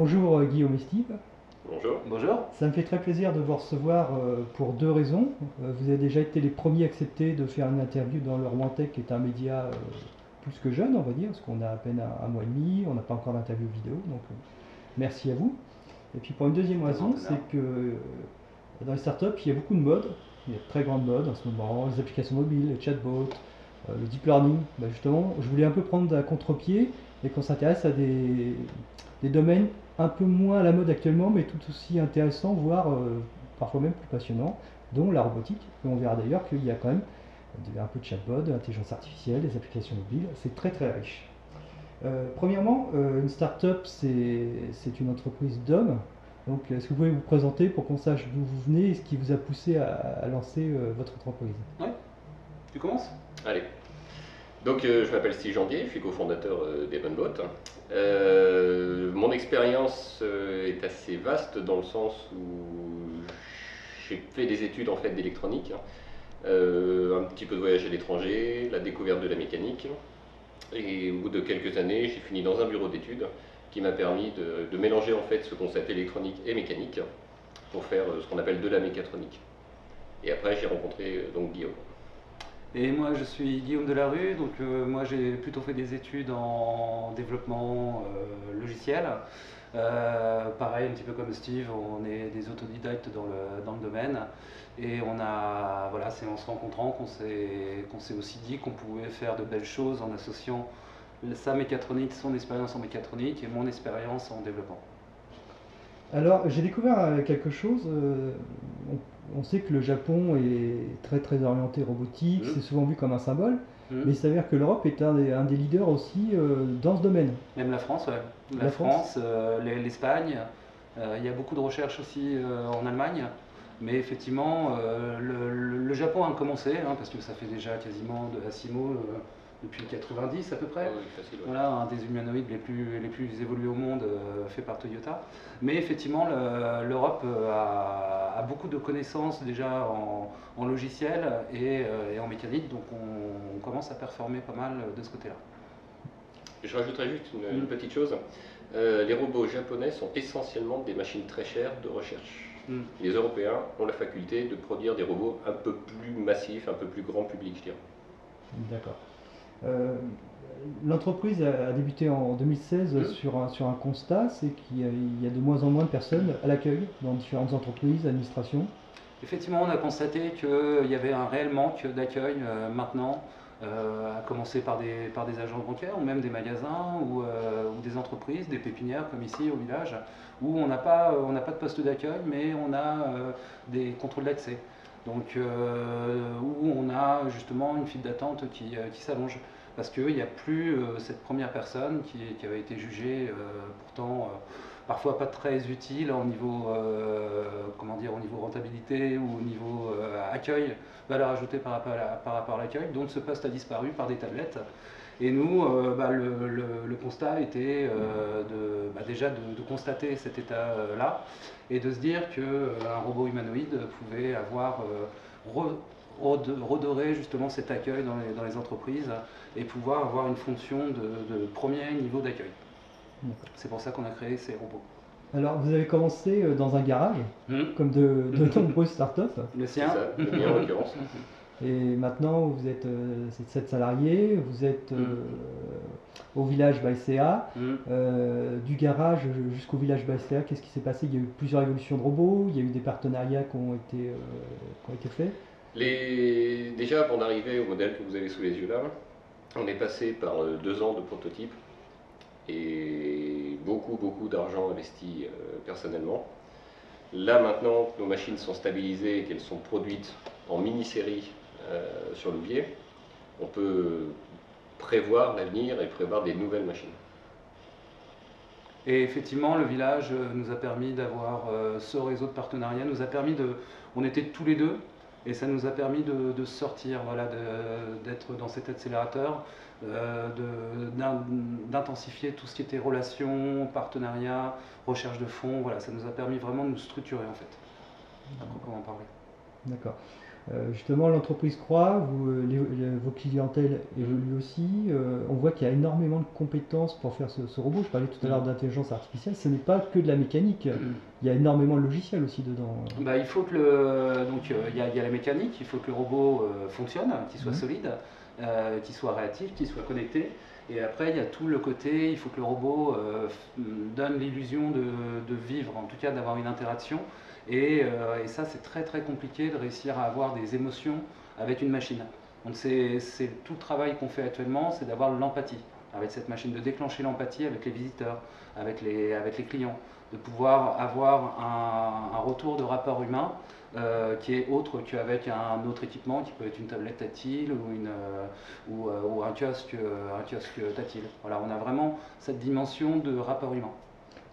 Bonjour Guillaume et Steve. Bonjour. Bonjour. Ça me fait très plaisir de vous recevoir pour deux raisons. Vous avez déjà été les premiers à accepter de faire une interview dans le Rouen-Tech, qui est un média plus que jeune, on va dire, parce qu'on a à peine un mois et demi, on n'a pas encore d'interview vidéo, donc merci à vous. Et puis pour une deuxième raison, c'est que dans les startups, il y a beaucoup de modes, il y a de très grandes modes en ce moment, les applications mobiles, les chatbots, le deep learning. Ben justement, je voulais un peu prendre à contre-pied et qu'on s'intéresse à des domaines un peu moins à la mode actuellement, mais tout aussi intéressants, voire parfois même plus passionnants, dont la robotique. Et on verra d'ailleurs qu'il y a quand même un peu de chatbot, de l'intelligence artificielle, des applications mobiles, c'est très très riche. Premièrement, une start-up, c'est une entreprise d'hommes. Donc, est-ce que vous pouvez vous présenter pour qu'on sache d'où vous venez et ce qui vous a poussé à lancer votre entreprise? Ouais, tu commences? Allez. Donc, je m'appelle Steve Jandier, je suis cofondateur d'Evenbot. Mon expérience est assez vaste dans le sens où j'ai fait des études en fait d'électronique, un petit peu de voyage à l'étranger, la découverte de la mécanique. Et au bout de quelques années, j'ai fini dans un bureau d'études qui m'a permis de mélanger en fait ce concept électronique et mécanique pour faire ce qu'on appelle de la mécatronique. Et après, j'ai rencontré donc Guillaume. Et moi je suis Guillaume Delarue, donc moi j'ai plutôt fait des études en développement logiciel. Pareil, un petit peu comme Steve, on est des autodidactes dans le domaine. Et voilà, c'est en se rencontrant qu'on s'est aussi dit qu'on pouvait faire de belles choses en associant sa mécatronique, son expérience en mécatronique et mon expérience en développement. Alors, j'ai découvert quelque chose. On sait que le Japon est très très orienté robotique, c'est souvent vu comme un symbole, mais il s'avère que l'Europe est un des leaders aussi dans ce domaine. Même la France, ouais. La France, l'Espagne. Il y a beaucoup de recherches aussi en Allemagne. Mais effectivement, le Japon a commencé, hein, parce que ça fait déjà quasiment de Asimo depuis 90 à peu près. Oui, facile, ouais. Voilà, un des humanoïdes les plus évolués au monde fait par Toyota. Mais effectivement, l'Europe a beaucoup de connaissances déjà en logiciel et en mécanique, donc on commence à performer pas mal de ce côté-là. Je rajouterais juste une petite chose. Les robots japonais sont essentiellement des machines très chères de recherche. Les Européens ont la faculté de produire des robots un peu plus massifs, un peu plus grand public, je dirais. D'accord. L'entreprise a débuté en 2016 sur un constat, c'est qu'il y a de moins en moins de personnes à l'accueil dans différentes entreprises, administrations. Effectivement, on a constaté qu'il y avait un réel manque d'accueil maintenant, à commencer par des agents bancaires ou même des magasins ou des entreprises, des pépinières comme ici au village, où on n'a pas de poste d'accueil, mais on a des contrôles d'accès. Donc, où on a justement une file d'attente qui s'allonge. Parce qu'il n'y a plus cette première personne qui avait été jugée pourtant parfois pas très utile au niveau, comment dire, au niveau rentabilité ou au niveau accueil, valeur ajoutée par rapport à l'accueil. Donc ce poste a disparu par des tablettes. Et nous, le constat était déjà de constater cet état-là et de se dire qu'un robot humanoïde pouvait avoir redorer justement cet accueil dans les entreprises et pouvoir avoir une fonction de premier niveau d'accueil. C'est pour ça qu'on a créé ces robots. Alors, vous avez commencé dans un garage, comme de nombreuses startups. Le sien. C'est ça, le mien en l'occurrence. Et maintenant, vous êtes 7 salariés, vous êtes au village Baïséa. Du garage jusqu'au village Baïséa, qu'est-ce qui s'est passé? Il y a eu plusieurs évolutions de robots, il y a eu des partenariats qui ont été faits. Déjà, avant d'arriver au modèle que vous avez sous les yeux là, on est passé par 2 ans de prototype et beaucoup d'argent investi personnellement. Là maintenant, nos machines sont stabilisées et qu'elles sont produites en mini-série sur Louviers, on peut prévoir l'avenir et prévoir des nouvelles machines. Et effectivement, le village nous a permis d'avoir ce réseau de partenariats, on était tous les deux, et ça nous a permis de sortir, voilà, d'être dans cet accélérateur, d'intensifier tout ce qui était relations, partenariats, recherche de fonds. Voilà, ça nous a permis vraiment de nous structurer en fait, à proprement parler. D'accord. Justement, l'entreprise croît, vos clientèles évoluent aussi. On voit qu'il y a énormément de compétences pour faire ce robot. Je parlais tout à l'heure d'intelligence artificielle. Ce n'est pas que de la mécanique. Il y a énormément de logiciels aussi dedans. Bah, il faut que donc il y a la mécanique, il faut que le robot fonctionne, qu'il soit solide, qu'il soit réactif, qu'il soit connecté. Et après, il y a tout le côté, il faut que le robot donne l'illusion de vivre, en tout cas d'avoir une interaction. Et ça, c'est très très compliqué de réussir à avoir des émotions avec une machine. Donc c'est tout le travail qu'on fait actuellement, c'est d'avoir l'empathie avec cette machine, de déclencher l'empathie avec les visiteurs, avec les clients, de pouvoir avoir un retour de rapport humain qui est autre qu'avec un autre équipement qui peut être une tablette tactile ou un kiosque tactile. Voilà, on a vraiment cette dimension de rapport humain.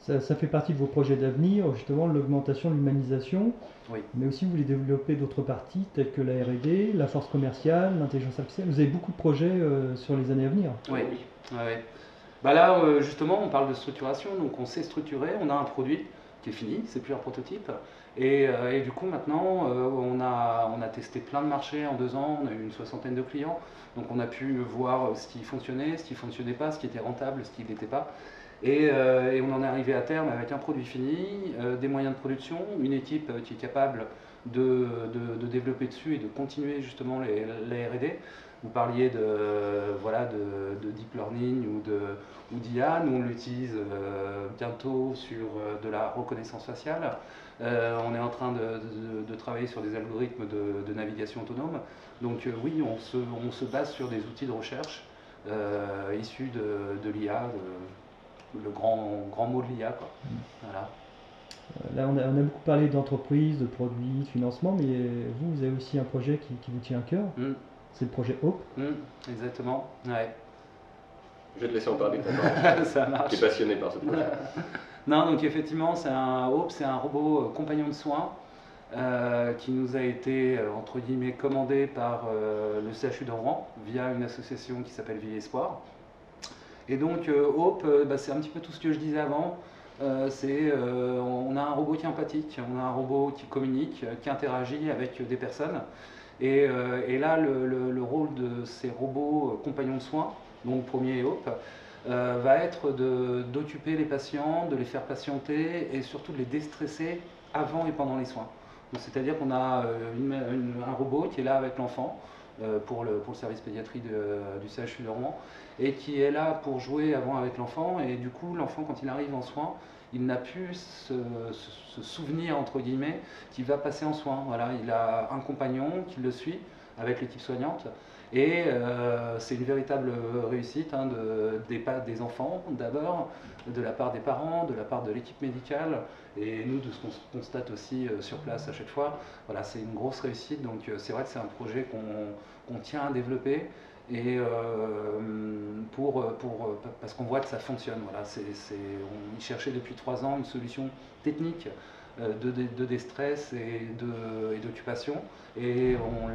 Ça fait partie de vos projets d'avenir, justement, l'augmentation, l'humanisation. Oui. Mais aussi, vous voulez développer d'autres parties, telles que la R&D, la force commerciale, l'intelligence artificielle. Vous avez beaucoup de projets sur les années à venir. Oui. Bah là, justement, on parle de structuration, donc on sait structurer, on a un produit qui est fini, c'est plus un prototype. Et du coup, maintenant, on a testé plein de marchés en 2 ans, on a eu une 60aine de clients, donc on a pu voir ce qui fonctionnait, ce qui ne fonctionnait pas, ce qui était rentable, ce qui n'était pas. Et on en est arrivé à terme avec un produit fini, des moyens de production, une équipe qui est capable de développer dessus et de continuer justement les R&D. Vous parliez de deep learning ou d'IA, nous on l'utilise bientôt sur de la reconnaissance faciale. On est en train de travailler sur des algorithmes de navigation autonome. Donc oui, on se base sur des outils de recherche issus de l'IA, le grand mot de l'IA. Voilà. Là, on a beaucoup parlé d'entreprise, de produits, de financement, mais vous avez aussi un projet qui vous tient à cœur. C'est le projet Hope. Exactement. Ouais. Je vais te laisser en parler. Ça marche. Tu es passionné par ce projet. Non, donc effectivement, c'est un robot compagnon de soins qui nous a été entre guillemets commandé par le CHU de Rouen via une association qui s'appelle Vie Espoir. Et donc Hope, c'est un petit peu tout ce que je disais avant. On a un robot qui est empathique, on a un robot qui communique, qui interagit avec des personnes. Et là, le rôle de ces robots compagnons de soins, donc premier et Hope, va être d'occuper les patients, de les faire patienter et surtout de les déstresser avant et pendant les soins. C'est-à-dire qu'on a un robot qui est là avec l'enfant pour le service pédiatrie du CHU de Rouen et qui est là pour jouer avant avec l'enfant. Et du coup, l'enfant, quand il arrive en soins, il n'a plus ce souvenir, entre guillemets, qu'il va passer en soins. Voilà, il a un compagnon qui le suit avec l'équipe soignante. Et c'est une véritable réussite des enfants d'abord, de la part des parents, de la part de l'équipe médicale, et nous de ce qu'on constate aussi sur place à chaque fois. Voilà, c'est une grosse réussite, donc c'est vrai que c'est un projet qu'on tient à développer. Et parce qu'on voit que ça fonctionne. Voilà, on y cherchait depuis 3 ans une solution technique de déstress et d'occupation, et on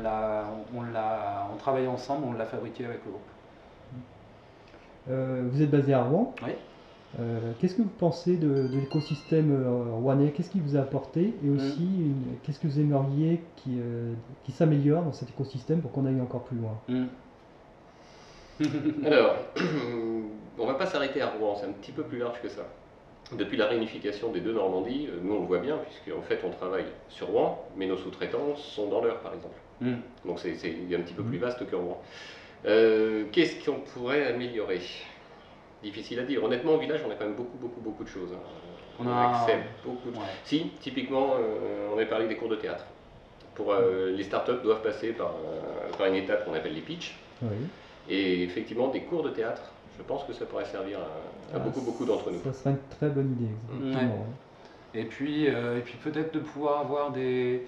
travaille ensemble, on l'a fabriqué avec le groupe. Vous êtes basé à Rouen. Oui. Qu'est-ce que vous pensez de l'écosystème rouennais? Qu'est-ce qu'il vous a apporté? Et aussi, qu'est-ce que vous aimeriez qui s'améliore dans cet écosystème pour qu'on aille encore plus loin? Alors, on ne va pas s'arrêter à Rouen, c'est un petit peu plus large que ça. Depuis la réunification des 2 Normandies, nous on le voit bien, puisqu'en fait on travaille sur Rouen, mais nos sous-traitants sont dans l'Eure par exemple. Donc c'est un petit peu plus vaste que Rouen. Qu'est-ce qu'on pourrait améliorer? Difficile à dire. Honnêtement, au village, on a quand même beaucoup de choses. On accepte beaucoup de choses. Si, typiquement, on avait parlé des cours de théâtre. Les startups doivent passer par une étape qu'on appelle les pitchs. Oui. Et effectivement, des cours de théâtre, je pense que ça pourrait servir à beaucoup d'entre nous. Ça serait une très bonne idée, exactement. Et puis peut-être de pouvoir avoir des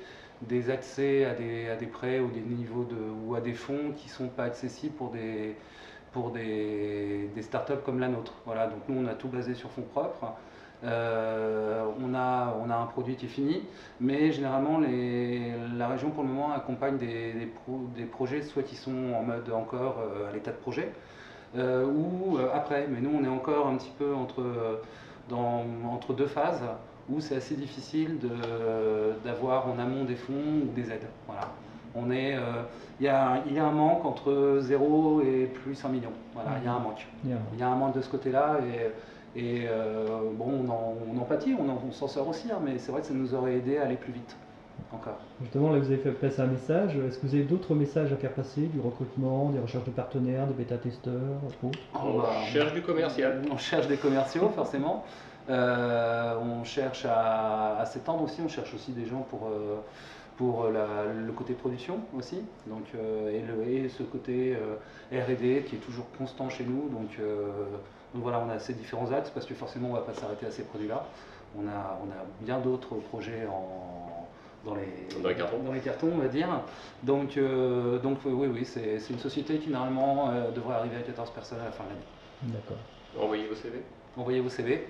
accès à des prêts ou des niveaux ou à des fonds qui ne sont pas accessibles pour des startups comme la nôtre. Voilà, donc nous on a tout basé sur fonds propres. On a un produit qui est fini, mais généralement la région pour le moment accompagne des projets soit qui sont en mode encore à l'état de projet ou après, mais nous on est encore un petit peu entre 2 phases où c'est assez difficile d'avoir en amont des fonds ou des aides. Voilà. Il y a un manque entre 0 et plus 1 million. Voilà, il y a un manque. Bien. Il y a un manque de ce côté-là bon, on en pâtit, on s'en sort aussi, hein, mais c'est vrai que ça nous aurait aidé à aller plus vite encore. Justement, là, vous avez fait passer un message. Est-ce que vous avez d'autres messages à faire passer, du recrutement, des recherches de partenaires, des bêta-testeurs, autres? On cherche du commercial. On cherche des commerciaux, forcément. On cherche à s'étendre aussi. On cherche aussi des gens pour le côté production aussi. Donc, et ce côté R&D qui est toujours constant chez nous. Donc voilà, on a ces différents axes parce que forcément, on ne va pas s'arrêter à ces produits-là. On a bien d'autres projets dans les cartons, on va dire. Donc oui, c'est une société qui normalement devrait arriver à 14 personnes à la fin de l'année. D'accord. Envoyez vos CV. Envoyez vos CV.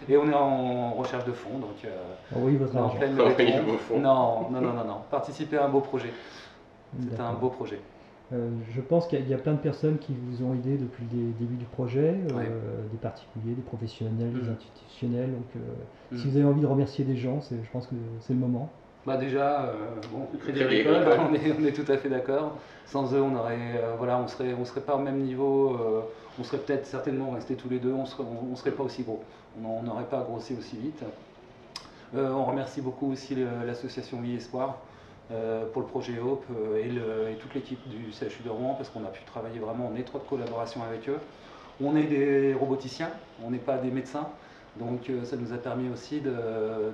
Et on est en recherche de fonds, donc Envoyez votre on est en argent. pleine levée de Envoyez fonds. vos fonds. Non. Participez à un beau projet. C'est un D'accord. beau projet. Je pense qu'il y a plein de personnes qui vous ont aidé depuis le début du projet, Ouais. des particuliers, des professionnels, des Mhm. institutionnels. Donc, Mhm. si vous avez envie de remercier des gens, je pense que c'est le moment. Bah déjà, Crédit Crédit Agricole, Agricole. on est tout à fait d'accord. Sans eux, on serait pas au même niveau. On serait peut-être certainement restés tous les deux. On serait pas aussi gros. On n'aurait pas grossi aussi vite. On remercie beaucoup aussi l'association Vie Espoir pour le projet Hope et toute l'équipe du CHU de Rouen parce qu'on a pu travailler vraiment en étroite collaboration avec eux. On est des roboticiens, on n'est pas des médecins, donc ça nous a permis aussi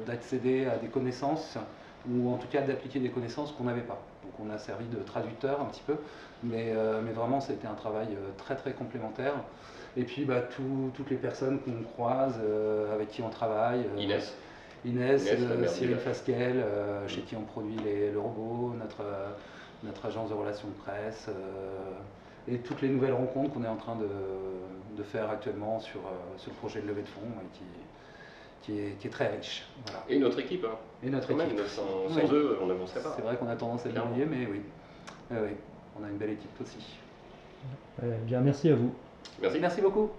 d'accéder à des connaissances ou en tout cas d'appliquer des connaissances qu'on n'avait pas. Donc on a servi de traducteur un petit peu, mais vraiment ça a été un travail très très complémentaire. Et puis toutes les personnes qu'on croise, avec qui on travaille. Inès. Inès, la mère Cyril d'Ila. Fasquelle, chez qui on produit le robot, notre agence de relations de presse, et toutes les nouvelles rencontres qu'on est en train de faire actuellement sur le projet de levée de fonds qui est très riche. Voilà. Et notre équipe. Hein. Et notre Quand même, équipe. sans Oui. eux, on n'avancerait pas. C'est vrai qu'on a tendance à Clairement. l'oublier, mais oui. Oui, on a une belle équipe aussi. Bien, merci à vous. Merci. Merci beaucoup.